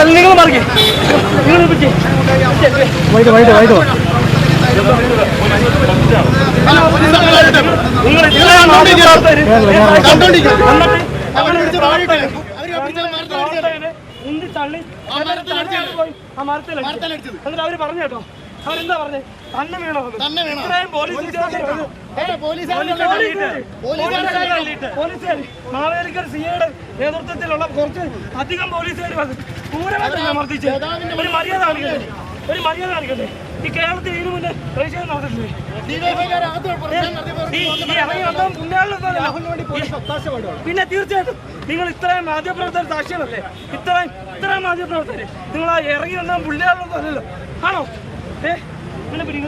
നിങ്ങൾ മാറി വൈകിട്ട് ഉന്തി തള്ളി എന്നിട്ട് അവര് പറഞ്ഞു കേട്ടോ. അവരെന്താ പറഞ്ഞേ? തന്നെ വീണോ? പോലീസുകാർ മാവേലിക്കർ സിയുടെ നേതൃത്വത്തിലുള്ള കുറച്ച് അധികം പോലീസുകാർ ക്രൂരമായിട്ട് മർദ്ദിച്ച് ഒരു മര്യാദ കാണിക്കട്ടെ. ഈ കേരളത്തിൽ ഇതിനു മുന്നേ രജിസ്റ്റർ നടത്തിട്ടില്ലേ? പിന്നെ തീർച്ചയായിട്ടും നിങ്ങൾ ഇത്രയും മാധ്യമപ്രവർത്തകർ സാക്ഷികളല്ലേ? ഇത്രയും മാധ്യമപ്രവർത്തകര് നിങ്ങൾ ആ ഇറങ്ങി വന്ന പുള്ളിയാളൊന്നും അല്ലല്ലോ, ആണോ? ഇങ്ങനെ പിടി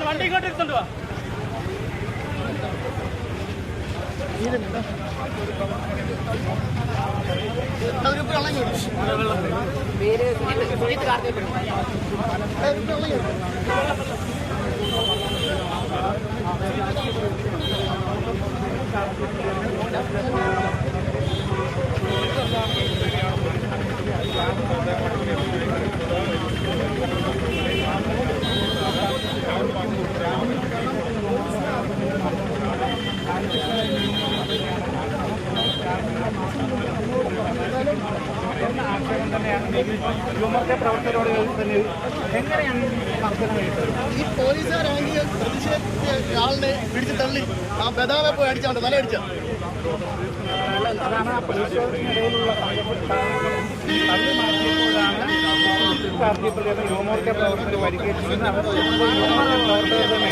വണ്ടി ഇങ്ങോട്ട് എടുത്തോണ്ട് വാ. പ്രവർത്തകരോട് എങ്ങനെയാണ് ഈ പോലീസുകാരാണെങ്കിൽ പ്രതിഷേധ ആളിനെ പിടിച്ച് തള്ളി ആ ബദാവെ പോയി അടിച്ചാണ്ട് തല അടിച്ച യുവമോർച്ച പ്രവർത്തകർ പരിക്കേറ്റിരുന്ന പ്രവർത്തകർ തന്നെ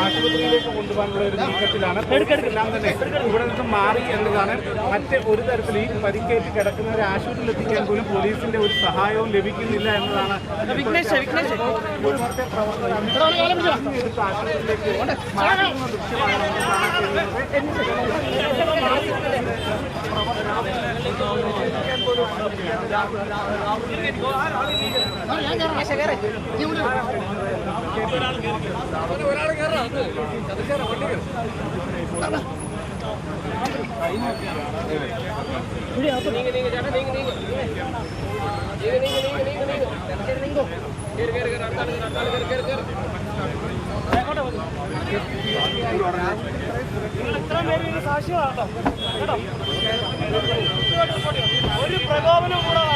ആശുപത്രിയിലേക്ക് കൊണ്ടുപോകാനുള്ള ഒരു നീക്കത്തിലാണ്. എല്ലാം തന്നെ ഇവിടെ നിന്ന് മാറി എന്നതാണ്. മറ്റ് ഒരു തരത്തിൽ ഈ പരിക്കേറ്റ് കിടക്കുന്നവരെ ആശുപത്രിയിൽ എത്തിക്കാൻ പോലും പോലീസിന്റെ ഒരു സഹായവും ലഭിക്കുന്നില്ല എന്നതാണ് യുവമോർച്ച പ്രവർത്തകർ എടുത്ത് ആശുപത്രിയിലേക്ക് മാറ്റുന്ന ദൃശ്യമാണ്. സാക്ഷികളാട്ടോ കേട്ടോ. ഒരു പ്രകോപനം കൂടാതെ